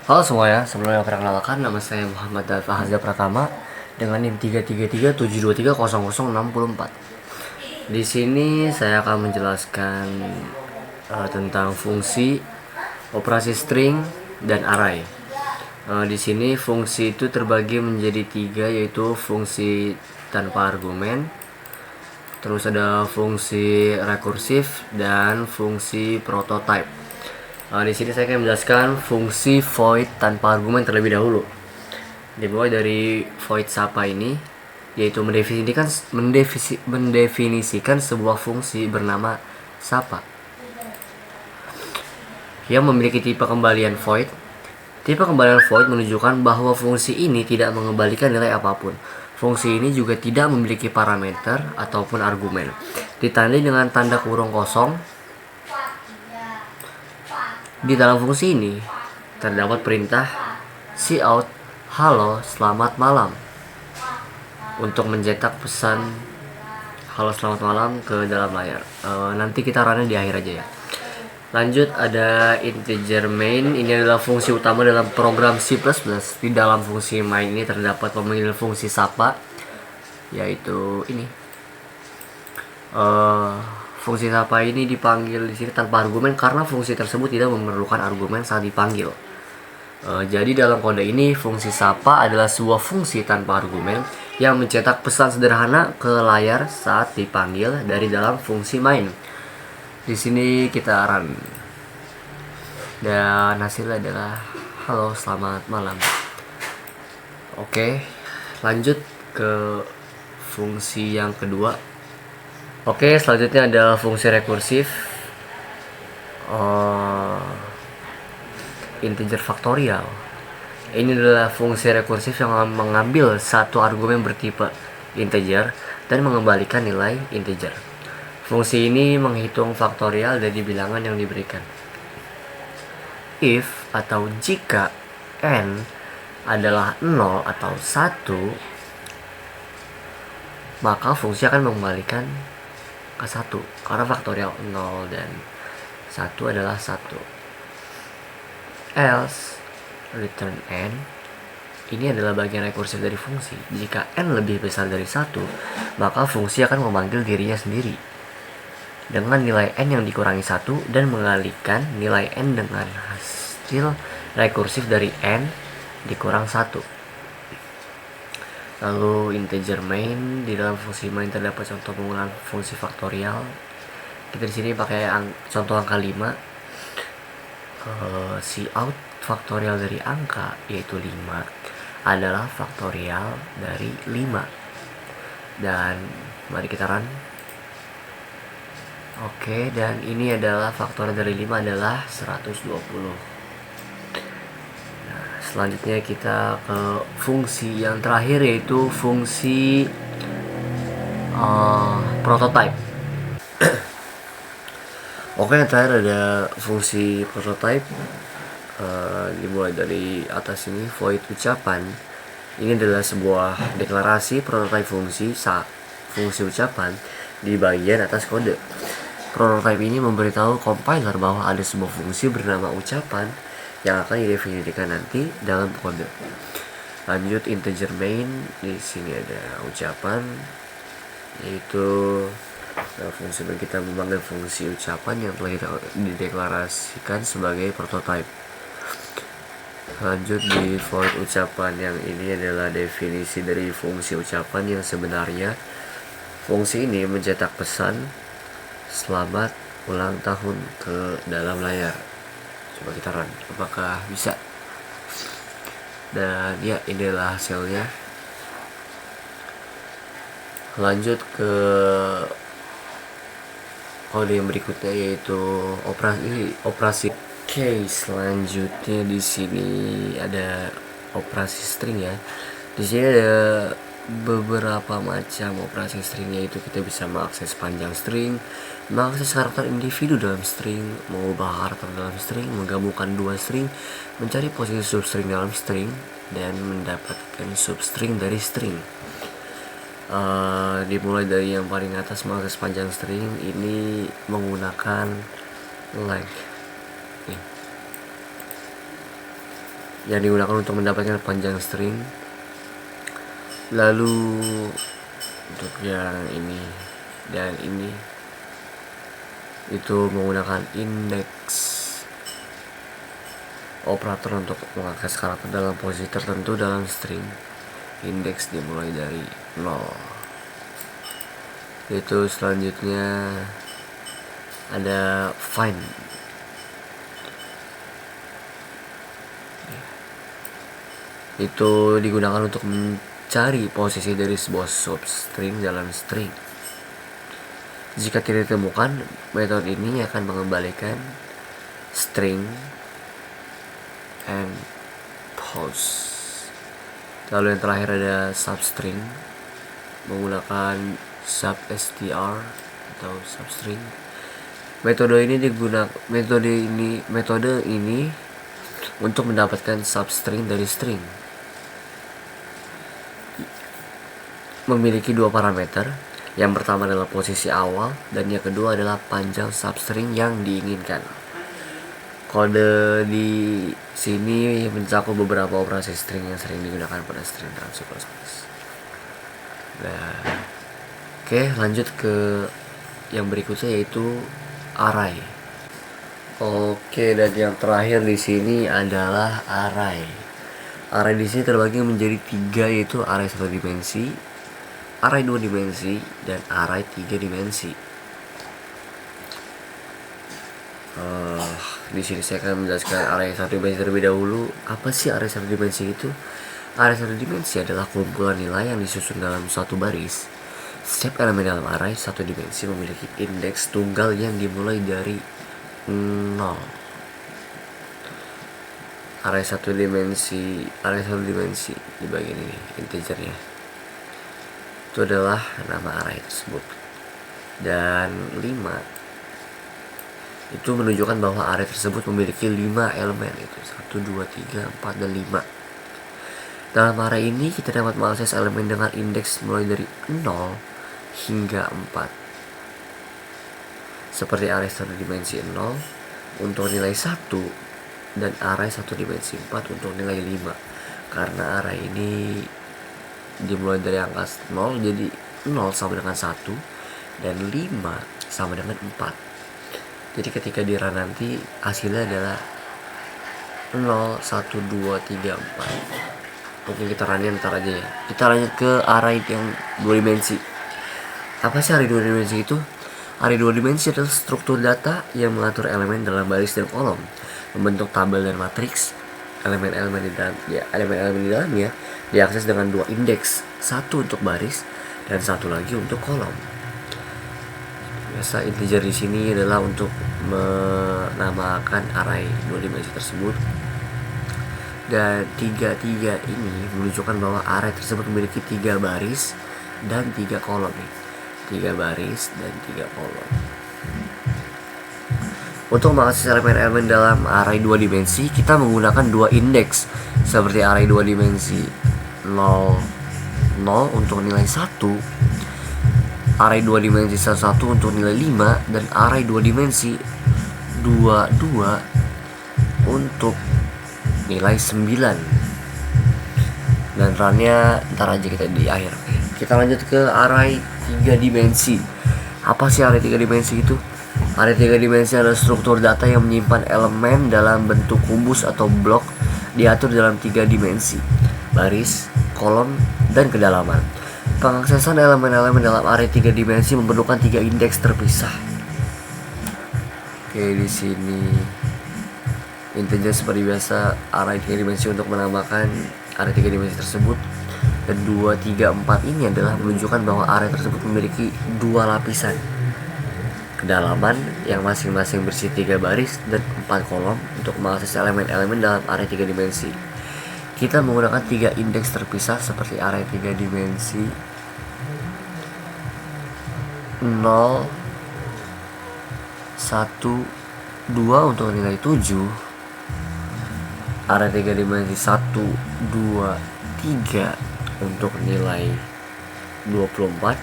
Halo semuanya, sebelumnya perkenalkan nama saya Muhammad Fahazda Pratama dengan NIM 33372300604. Di sini saya akan menjelaskan tentang fungsi, operasi string, dan array. Di sini fungsi itu terbagi menjadi tiga, yaitu fungsi tanpa argumen, terus ada fungsi rekursif dan fungsi prototype. Di sini saya akan menjelaskan fungsi void tanpa argumen terlebih dahulu. Dimulai dari void sapa ini, yaitu mendefinisikan sebuah fungsi bernama sapa yang memiliki tipe kembalian void. Tipe kembalian void menunjukkan bahwa fungsi ini tidak mengembalikan nilai apapun. Fungsi ini juga tidak memiliki parameter ataupun argumen. Ditandai dengan tanda kurung kosong. Di dalam fungsi ini terdapat perintah cout halo selamat malam untuk mencetak pesan halo selamat malam ke dalam layar. Nanti kita runnya di akhir aja ya. Lanjut, ada integer main. Ini adalah fungsi utama dalam program C++. Di dalam fungsi main ini terdapat pemanggil fungsi sapa, yaitu ini. Fungsi sapa ini dipanggil di sini tanpa argumen karena fungsi tersebut tidak memerlukan argumen saat dipanggil. Jadi dalam kode ini fungsi sapa adalah sebuah fungsi tanpa argumen yang mencetak pesan sederhana ke layar saat dipanggil dari dalam fungsi main. Di sini kita run dan hasilnya adalah halo selamat malam. Oke, lanjut ke fungsi yang kedua. Oke, selanjutnya ada fungsi rekursif, integer faktorial. Ini adalah fungsi rekursif yang mengambil satu argumen bertipe integer dan mengembalikan nilai integer. Fungsi ini menghitung faktorial dari bilangan yang diberikan. If atau jika n adalah 0 atau 1, maka fungsi akan mengembalikan ke 1 karena faktorial 0 dan 1 adalah 1. Else return n. Ini adalah bagian rekursif dari fungsi. Jika n lebih besar dari 1, maka fungsi akan memanggil dirinya sendiri dengan nilai n yang dikurangi 1 dan mengalihkan nilai n dengan hasil rekursif dari n dikurang 1. Lalu integer main. Di dalam fungsi main terdapat contoh penggunaan fungsi faktorial. Kita di sini pakai contoh angka 5. Cout faktorial dari angka yaitu 5 adalah faktorial dari 5. Dan mari kita run. Oke, dan ini adalah faktorial dari 5 adalah 120. Selanjutnya kita ke fungsi yang terakhir, yaitu fungsi prototype. Oke, yang terakhir ada fungsi prototype. Dimulai dari atas ini, void ucapan. Ini adalah sebuah deklarasi prototype fungsi ucapan di bagian atas kode. Prototype ini memberitahu compiler bahwa ada sebuah fungsi bernama ucapan yang akan didefinisikan nanti dalam kode. Lanjut, integer main. Di sini ada ucapan, yaitu fungsi yang kita memanggil fungsi ucapan yang telah kita dideklarasikan sebagai prototype. Lanjut, di void ucapan yang ini adalah definisi dari fungsi ucapan yang sebenarnya. Fungsi ini mencetak pesan selamat ulang tahun ke dalam layar. Coba kita run, apakah bisa? Dan ya, inilah hasilnya. Lanjut ke kode yang berikutnya, yaitu operasi. Oke, selanjutnya di sini ada operasi string ya. Di sini ada beberapa macam operasi string, yaitu kita bisa mengakses panjang string, mengakses karakter individu dalam string, mengubah karakter dalam string, menggabungkan dua string, mencari posisi substring dalam string, dan mendapatkan substring dari string. Dimulai dari yang paling atas, mengakses panjang string ini menggunakan length. yang digunakan untuk mendapatkan panjang string. Lalu untuk yang ini dan ini itu menggunakan indeks operator untuk mengakses karakter dalam posisi tertentu dalam string. Indeks dimulai dari 0. Itu selanjutnya ada find. Itu digunakan untuk mencari posisi dari sebuah substring dalam string. Jika tidak ditemukan, metode ini akan mengembalikan string and pause. Lalu yang terakhir ada substring menggunakan substr atau substring. Metode ini untuk mendapatkan substring dari string memiliki dua parameter. Yang pertama adalah posisi awal dan yang kedua adalah panjang substring yang diinginkan. Kode di sini mencakup beberapa operasi string yang sering digunakan pada string dalam C++. Oke, lanjut ke yang berikutnya yaitu array. Oke, dan yang terakhir di sini adalah array. Array di sini terbagi menjadi 3, yaitu array 1 dimensi, array 2 dimensi, dan array 3 dimensi. Di sini saya akan menjelaskan array 1 dimensi terlebih dahulu. Apa sih array 1 dimensi itu? Array 1 dimensi adalah kumpulan nilai yang disusun dalam suatu baris. Setiap elemen dalam array 1 dimensi memiliki indeks tunggal yang dimulai dari 0. Array 1 dimensi di bagian ini integernya itu adalah nama array tersebut. Dan 5 itu menunjukkan bahwa array tersebut memiliki 5 elemen, itu 1, 2, 3, 4, dan 5. Dalam array ini kita dapat mengakses elemen dengan indeks mulai dari 0 hingga 4. Seperti array 1 dimensi 0 untuk nilai 1 dan array 1 dimensi 4 untuk nilai 5. Karena array ini dimulai dari angka 0, jadi 0 sama dengan 1 dan 5 sama dengan 4. Jadi ketika di run nanti hasilnya adalah 0, 1, 2, 3, 4. Oke, kita runnya ntar aja ya. Kita lanjut ke array yang 2 dimensi. Apa sih array 2 dimensi itu? Array 2 dimensi adalah struktur data yang mengatur elemen dalam baris dan kolom, membentuk tabel dan matriks. Elemen-elemen di dalamnya diakses dengan 2 indeks, satu untuk baris dan satu lagi untuk kolom. Biasa integer di sini adalah untuk menamakan array 2 dimensi tersebut. Dan 3 ini menunjukkan bahwa array tersebut memiliki 3 baris dan 3 kolom nih. 3 baris dan 3 kolom. Untuk mengakses elemen-elemen dalam array 2 dimensi, kita menggunakan 2 indeks seperti array 2 dimensi 0, 0 untuk nilai 1, array 2 dimensi 1 untuk nilai 5, dan array 2 dimensi 2 untuk nilai 9. Dan runnya ntar aja kita di akhir. Kita lanjut ke array 3 dimensi. Apa sih array 3 dimensi itu? Array 3 dimensi adalah struktur data yang menyimpan elemen dalam bentuk kubus atau blok, diatur dalam 3 dimensi, baris, kolom, dan kedalaman. Pengaksesan elemen-elemen dalam array 3 dimensi memerlukan 3 indeks terpisah. Oke, di sini integer seperti biasa array 3 dimensi untuk menambahkan array 3 dimensi tersebut. Dan 2, 3, 4 ini adalah menunjukkan bahwa array tersebut memiliki 2 lapisan kedalaman yang masing-masing bersih 3 baris dan 4 kolom untuk mengakses elemen-elemen dalam array 3 dimensi. Kita menggunakan 3 indeks terpisah seperti array 3 dimensi 0, 1, 2 untuk nilai 7, array 3 dimensi 1, 2, 3 untuk nilai 24,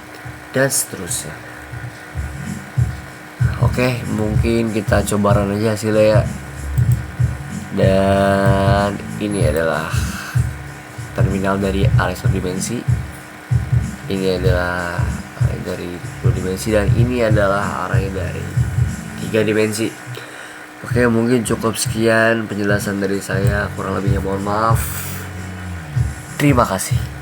dan seterusnya. Oke, mungkin kita coba run aja hasilnya ya. Dan Ini adalah terminal dari array satu dimensi. Ini adalah array dari 2 dimensi, dan ini adalah array dari 3 dimensi. Oke, mungkin cukup sekian penjelasan dari saya. Kurang lebihnya mohon maaf. Terima kasih.